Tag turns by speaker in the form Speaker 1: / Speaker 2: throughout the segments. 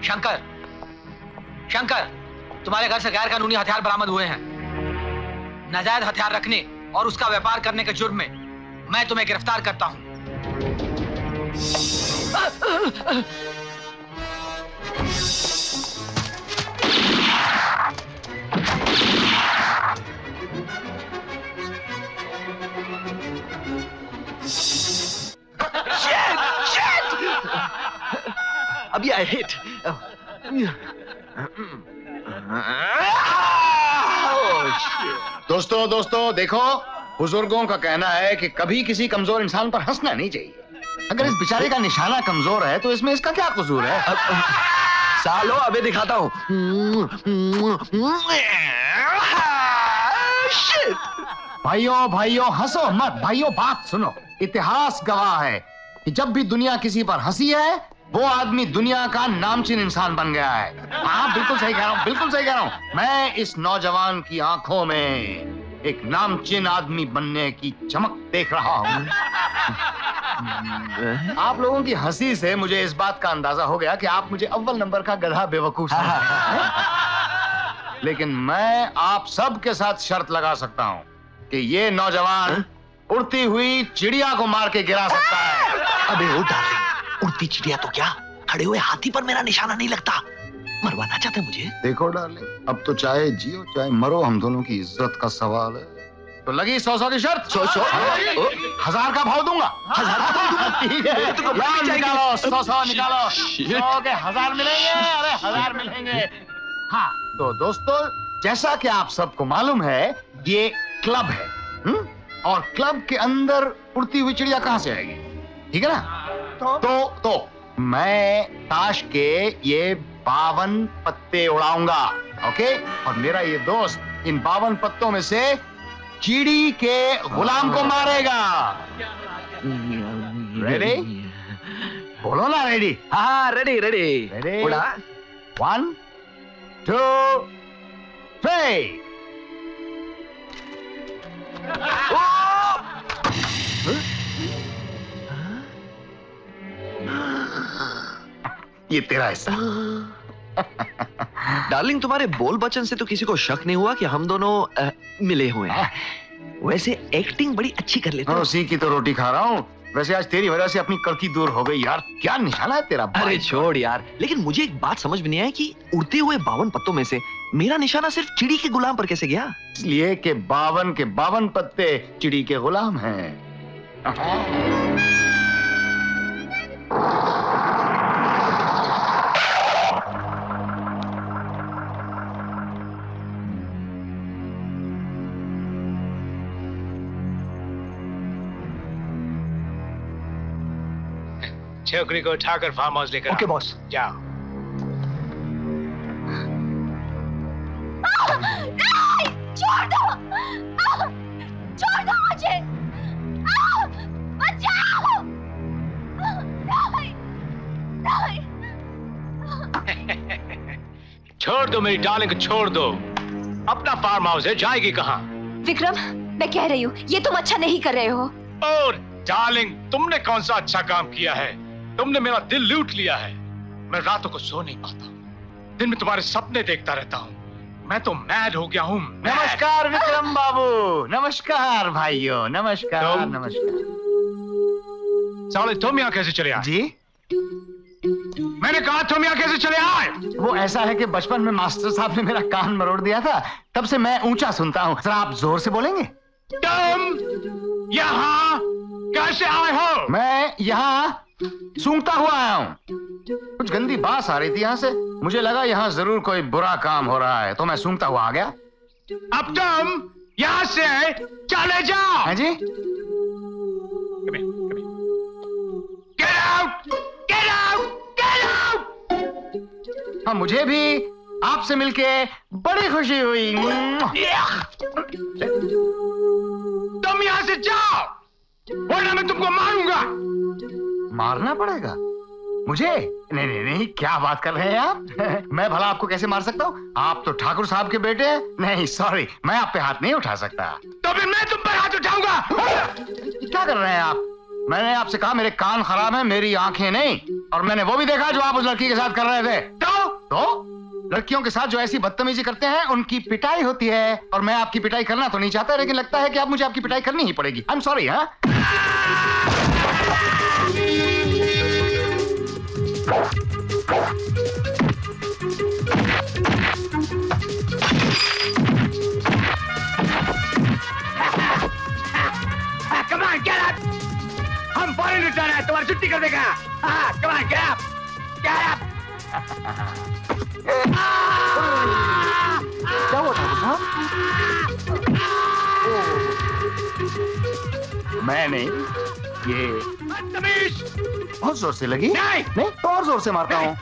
Speaker 1: शंकर, शंकर, तुम्हारे घर से गैर कानूनी हथियार बरामद हुए हैं। नाजायज हथियार रखने और उसका व्यापार करने के जुर्म में मैं तुम्हें गिरफ्तार करता हूं।
Speaker 2: अभी आई हिट।
Speaker 3: दोस्तों देखो, बुजुर्गों का कहना है कि कभी किसी कमजोर इंसान पर हंसना नहीं चाहिए। अगर इस बेचारे का निशाना कमजोर है तो इसमें इसका क्या कसूर है?
Speaker 2: सालो अभी दिखाता हूं।
Speaker 3: भाइयों हंसो मत। भाइयों बात सुनो, इतिहास गवाह है कि जब भी दुनिया किसी पर हंसी है वो आदमी दुनिया का नामचीन इंसान बन गया है। हाँ बिल्कुल सही कह रहा हूँ, बिल्कुल सही कह रहा हूँ। मैं इस नौजवान की आंखों में एक नामचीन आदमी बनने की चमक देख रहा हूँ। आप लोगों की हंसी से मुझे इस बात का अंदाजा हो गया कि आप मुझे अव्वल नंबर का गधा बेवकूफ समझते हैं। लेकिन मैं आप सब के साथ शर्त लगा सकता हूँ कि ये नौजवान उड़ती हुई चिड़िया को मार के गिरा सकता है।
Speaker 2: अबे ओ डार्लिंग, उड़ती चिड़िया तो क्या, खड़े हुए हाथी पर मेरा निशाना नहीं लगता। मरवाना चाहते मुझे?
Speaker 3: देखो डार्लिंग, अब तो चाहे जियो चाहे मरो, हम दोनों की इज्जत का सवाल है। तो लगी 100 की शर्त? 100 1000 का भाव दूंगा।
Speaker 2: 1000 का भाव दूंगा?
Speaker 3: ठीक है, निकालो 100 निकालो। 100 के 1000 मिलेंगे। अरे 1000 मिलेंगे। हाँ तो दोस्तों, जैसा कि आप सबको मालूम है ये क्लब है, और क्लब के अंदर उड़ती हुई चिड़िया कहां से आएगी? ठीक है ना? तो मैं ताश के ये 52 पत्ते उड़ाऊंगा, ओके? और मेरा ये दोस्त इन 52 पत्तों में से चिड़ी के गुलाम को मारेगा। रेडी? बोलो ना रेडी?
Speaker 2: हाँ रेडी। उड़ा।
Speaker 3: 1 2 3। ये तेरा हिस्सा।
Speaker 2: डार्लिंग, तुम्हारे बोल बचन से तो किसी को शक नहीं हुआ कि हम दोनों मिले हुए हैं। वैसे एक्टिंग बड़ी अच्छी कर लेते हो।
Speaker 3: उसी की तो रोटी खा रहा हूँ। वैसे आज तेरी वजह से अपनी कड़की दूर हो गई यार। क्या निशाना है तेरा?
Speaker 2: अरे छोड़ यार, लेकिन मुझे एक बात समझ में नहीं आई कि उड़ते हुए 52 पत्तों में से मेरा निशाना सिर्फ चिड़ी के गुलाम पर कैसे गया?
Speaker 3: इसलिए कि 52 के 52 पत्ते चिड़ी के गुलाम हैं।
Speaker 1: छोकरी को उठाकर फार्म हाउस लेकर
Speaker 2: ओके बॉस।
Speaker 1: जाओ।
Speaker 4: छोड़ दो मुझे, बचाओ।
Speaker 1: छोड़ दो मेरी डार्लिंग को, छोड़ दो। अपना फार्म हाउस है, जाएगी कहाँ?
Speaker 4: विक्रम, मैं कह रही हूँ ये तुम अच्छा नहीं कर रहे हो।
Speaker 1: और डार्लिंग, तुमने कौन सा अच्छा काम किया है? तुमने मेरा दिल लूट लिया है। मैं रातों को सो नहीं पाता, दिन में तुम्हारे सपने देखता रहता हूँ। मैं तो मैड हो गया हूँ।
Speaker 3: नमस्कार विक्रम बाबू। नमस्कार भाइयों। नमस्कार। नमस्कार।
Speaker 1: साले तुम यहाँ कैसे चले आए?
Speaker 3: जी
Speaker 1: मैंने कहा तुम यहाँ कैसे चले आए?
Speaker 3: वो ऐसा है कि बचपन में मास्टर साहब ने मेरा कान मरोड़ दिया था, तब से मैं ऊंचा सुनता हूँ। जरा आप जोर से बोलेंगे।
Speaker 1: तुम यहाँ कैसे आए हो?
Speaker 3: मैं यहाँ सूंघता हुआ आया हूँ। कुछ गंदी बात आ रही थी यहाँ से, मुझे लगा यहाँ जरूर कोई बुरा काम हो रहा है, तो मैं सूंघता हुआ आ गया।
Speaker 1: अब तुम यहाँ से चले जाओ।
Speaker 3: हैं जी?
Speaker 1: Get out! Get out! Get out!
Speaker 3: हाँ, मुझे भी आपसे मिलके बड़ी खुशी हुई।
Speaker 1: तुम यहाँ से जाओ, वरना मैं तुमको मारूंगा।
Speaker 3: मारना पड़ेगा मुझे? नहीं नहीं नहीं, क्या बात कर रहे हैं आप? मैं भला आपको कैसे मार सकता हूँ? आप तो ठाकुर साहब के बेटे हैं। नहीं सॉरी, मैं आप पे हाथ नहीं उठा सकता।
Speaker 1: तो फिर मैं तुम पर हाथ उठाऊंगा।
Speaker 3: क्या कर रहे हैं आप? मैंने आपसे कहा मेरे कान खराब हैं, मेरी आंखें नहीं। और मैंने वो भी देखा जो आप उस लड़की के साथ कर रहे थे। तो लड़कियों के साथ जो ऐसी बदतमीजी करते हैं उनकी पिटाई होती है, और मैं आपकी पिटाई करना तो नहीं चाहता, लेकिन लगता है कि अब मुझे आपकी पिटाई करनी ही पड़ेगी। I am sorry. हाँ,
Speaker 5: कमान क्या हम फॉरेन रिटर्न है, तुम्हारी छुट्टी कर देगा। कमान क्या क्या
Speaker 3: हुआ ठाकुर साहब? मैं नहीं, ये बहुत जोर से लगी। नहीं तो और जोर से मारता हूँ।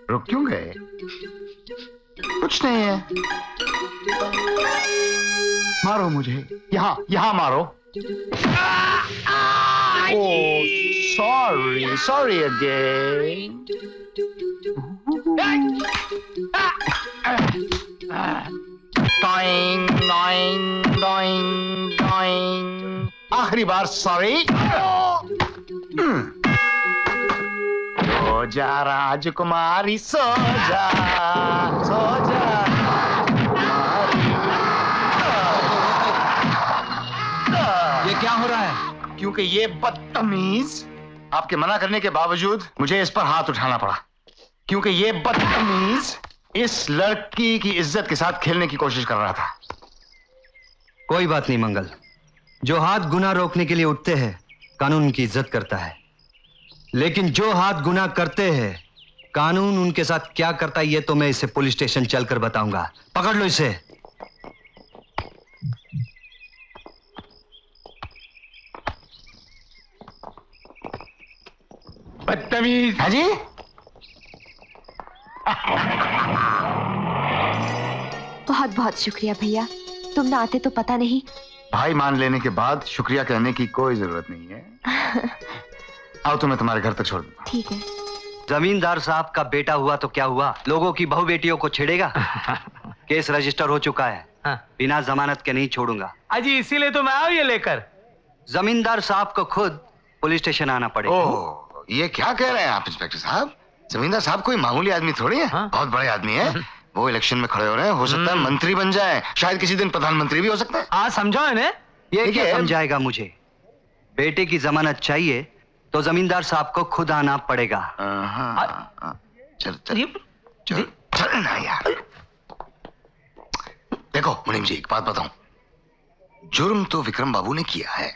Speaker 3: रुक क्यों गए? कुछ नहीं है। मारो मुझे, यहाँ मारो। ओह, सॉरी अगेन। आखिरी बार सॉरी। सो जा राजकुमारी, सो जा, सो जा।
Speaker 5: ये क्या हो रहा है?
Speaker 3: क्योंकि ये बदतमीज आपके मना करने के बावजूद मुझे इस पर हाथ उठाना पड़ा, क्योंकि ये बदतमीज इस लड़की की इज्जत के साथ खेलने की कोशिश कर रहा था।
Speaker 6: कोई बात नहीं मंगल, जो हाथ गुनाह रोकने के लिए उठते हैं कानून उनकी इज्जत करता है, लेकिन जो हाथ गुनाह करते हैं कानून उनके साथ क्या करता है ये तो मैं इसे पुलिस स्टेशन चलकर बताऊंगा। पकड़ लो इसे।
Speaker 5: बदतमीज।
Speaker 3: हाँ जी,
Speaker 4: बहुत बहुत शुक्रिया भैया, तुम ना आते तो पता नहीं।
Speaker 3: भाई मान लेने के बाद शुक्रिया कहने की कोई जरूरत नहीं है। आओ तो मैं तुम्हारे घर तक छोड़ दूंगा।
Speaker 4: ठीक है।
Speaker 6: जमींदार साहब का बेटा हुआ तो क्या हुआ, लोगों की बहू बेटियों को छेड़ेगा। केस रजिस्टर हो चुका है, बिना जमानत के नहीं छोड़ूंगा।
Speaker 5: अजी इसीलिए तो मैं आऊं ये लेकर।
Speaker 6: जमींदार साहब को खुद पुलिस स्टेशन आना पड़ेगा।
Speaker 3: ओह, ये क्या कह रहे हैं आप इंस्पेक्टर साहब? जमींदार साहब कोई मामूली आदमी थोड़ी है। बहुत बड़े आदमी है। वो इलेक्शन में खड़े हो रहे हैं, हो सकता है मंत्री बन जाए, शायद किसी दिन प्रधानमंत्री भी हो सकते हैं।
Speaker 5: आज समझाओ इन्हें।
Speaker 6: ये क्या समझाएगा मुझे? बेटे की जमानत चाहिए तो जमींदार साहब को खुद आना पड़ेगा।
Speaker 3: चल चल ना यार। देखो मुनीम जी, एक बात बताऊं, जुर्म तो विक्रम बाबू ने किया है?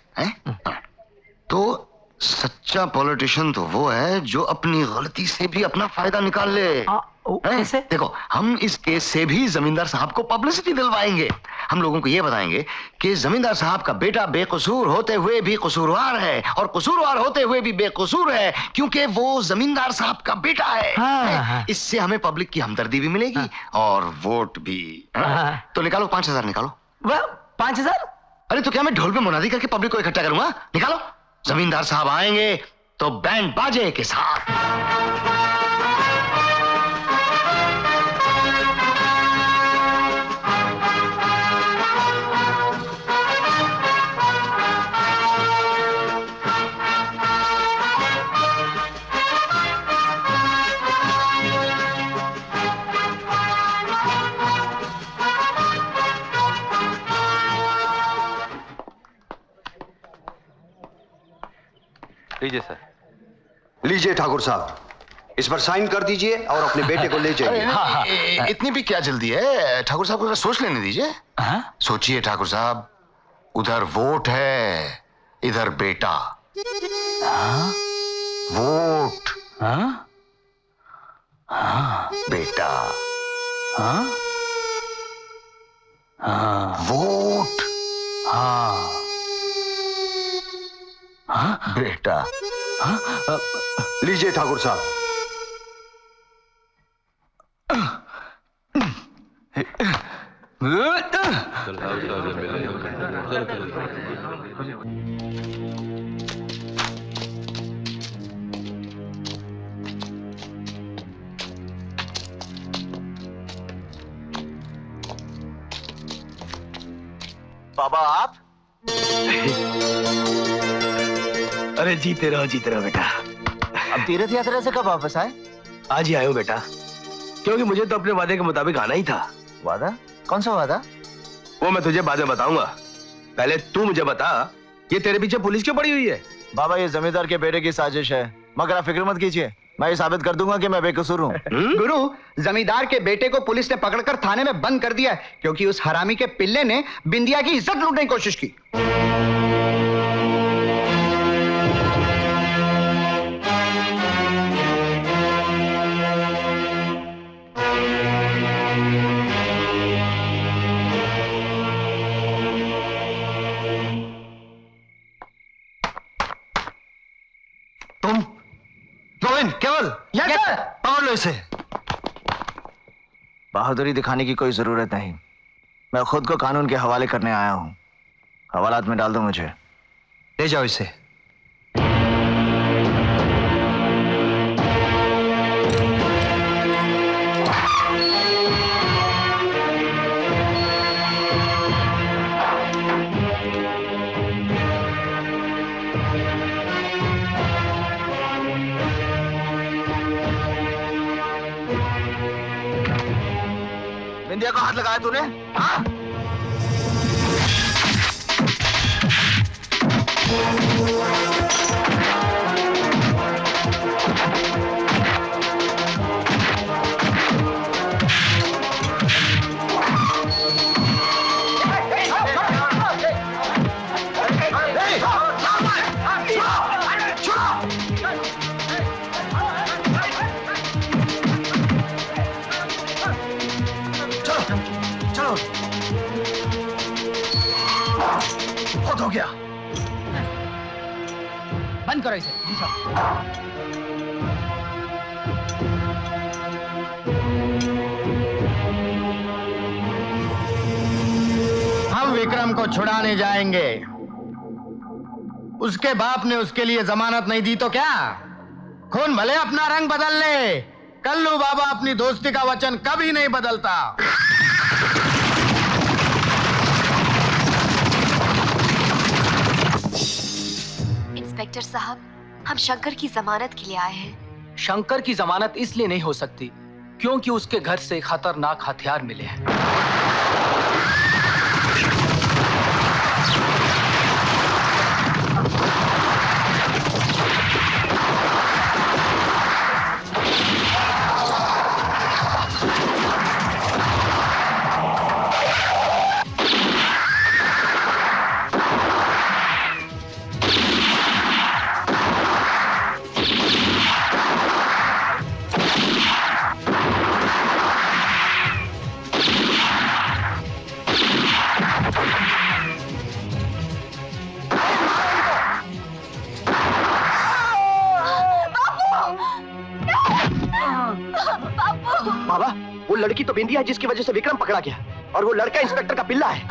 Speaker 3: तो सच्चा पॉलिटिशियन तो वो है जो अपनी गलती से भी अपना फायदा निकाल ले।
Speaker 5: कैसे?
Speaker 3: देखो, हम इस केस से भी जमींदार साहब को पब्लिसिटी दिलवाएंगे। हम लोगों को ये बताएंगे कि जमींदार साहब का बेटा बेकसूर होते हुए भी कसूरवार है, और कसूरवार होते हुए भी बेकसूर है क्योंकि वो जमींदार साहब का बेटा है। इससे हमें पब्लिक की हमदर्दी भी मिलेगी और वोट भी। तो निकालो 5,000 निकालो।
Speaker 5: 5,000?
Speaker 3: अरे तो क्या मैं ढोल पे मुनादी करके पब्लिक को इकट्ठा करूंगा? निकालो। जमींदार साहब आएंगे तो बैंड बाजे के साथ।
Speaker 6: लीजिए सर। लीजिए ठाकुर साहब, इस पर साइन कर दीजिए और अपने बेटे को ले जाइए।
Speaker 3: इतनी भी क्या जल्दी है? ठाकुर साहब को सोच लेने दीजिए। सोचिए ठाकुर साहब, उधर वोट है, इधर बेटा। वोट, बेटा, वोट, बेटा।
Speaker 6: लीजिए ठाकुर साहब।
Speaker 3: बाबा आप?
Speaker 5: अरे जीते रहो बेटा।
Speaker 3: अब तीर्थ यात्रा से कब वापस आए?
Speaker 5: आज ही आयो बेटा, क्योंकि मुझे तो अपने वादे के मुताबिक आना ही था।
Speaker 3: वादा? कौन सा वादा?
Speaker 5: वो मैं तुझे बाद में बताऊंगा, पहले तू मुझे बता, ये तेरे पीछे पुलिस क्यों पड़ी हुई है?
Speaker 3: बाबा ये जमींदार के बेटे की साजिश है, मगर आप फिक्र मत कीजिए, मैं ये साबित कर दूंगा कि मैं बेकसूर हूँ।
Speaker 7: गुरु, जमींदार के बेटे को पुलिस ने पकड़कर थाने में बंद कर दिया है, क्योंकि उस हरामी के पिल्ले ने बिंदिया की इज्जत लूटने की कोशिश की।
Speaker 6: तुम गोविंद, केवल पकड़ लो इसे।
Speaker 3: बहादुरी दिखाने की कोई जरूरत नहीं, मैं खुद को कानून के हवाले करने आया हूँ। हवालात में डाल दो मुझे।
Speaker 6: ले जाओ इसे।
Speaker 3: बिंदिया को हाथ लगाया तूने? हाँ?
Speaker 7: हो गया।
Speaker 8: बंद करो इसे। जी साहब।
Speaker 7: हम विक्रम को छुड़ाने जाएंगे। उसके बाप ने उसके लिए जमानत नहीं दी तो क्या? खून भले अपना रंग बदल ले, कल्लू बाबा अपनी दोस्ती का वचन कभी नहीं बदलता।
Speaker 4: इंस्पेक्टर साहब, हम शंकर की जमानत के लिए आए हैं।
Speaker 8: शंकर की जमानत इसलिए नहीं हो सकती क्योंकि उसके घर से खतरनाक हथियार मिले हैं।
Speaker 7: बाबा, वो लड़की तो बिंदिया है जिसकी वजह से विक्रम पकड़ा गया, और वो लड़का इंस्पेक्टर का पिल्ला है।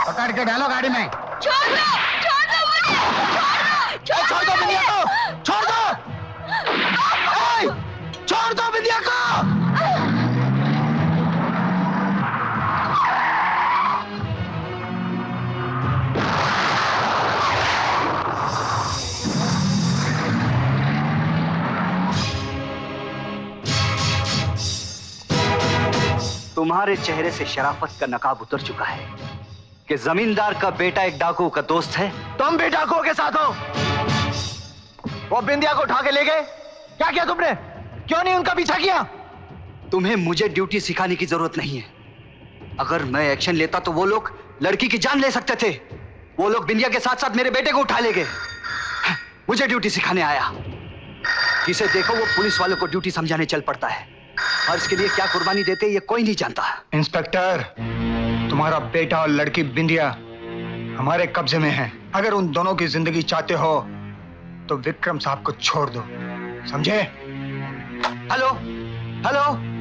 Speaker 7: पकड़ के डालो गाड़ी में।
Speaker 4: छोड़ दो मुझे,
Speaker 7: छोड़ दो बिंदिया को, छोड़ दो, छोड़ दो बिंदिया को।
Speaker 6: तुम्हारे चेहरे से शराफत का नकाब उतर चुका है कि जमींदार का बेटा एक डाकू का दोस्त है।
Speaker 3: तुम भी डाकुओं के साथ हो। वो बिंदिया को उठा के ले गए, क्या किया तुमने? क्यों नहीं उनका पीछा किया?
Speaker 6: तुम्हें मुझे ड्यूटी सिखाने की जरूरत नहीं है। अगर मैं एक्शन लेता तो वो लोग लड़की की जान ले सकते थे। वो लोग बिंदिया के साथ साथ मेरे बेटे को उठा ले गए। मुझे ड्यूटी सिखाने आया। जिसे देखो वो पुलिस वालों को ड्यूटी समझाने चल पड़ता है, और इसके लिए क्या कुर्बानी देते ये कोई नहीं जानता।
Speaker 7: इंस्पेक्टर, तुम्हारा बेटा और लड़की बिंदिया हमारे कब्जे में है। अगर उन दोनों की जिंदगी चाहते हो तो विक्रम साहब को छोड़ दो, समझे?
Speaker 6: Hello hello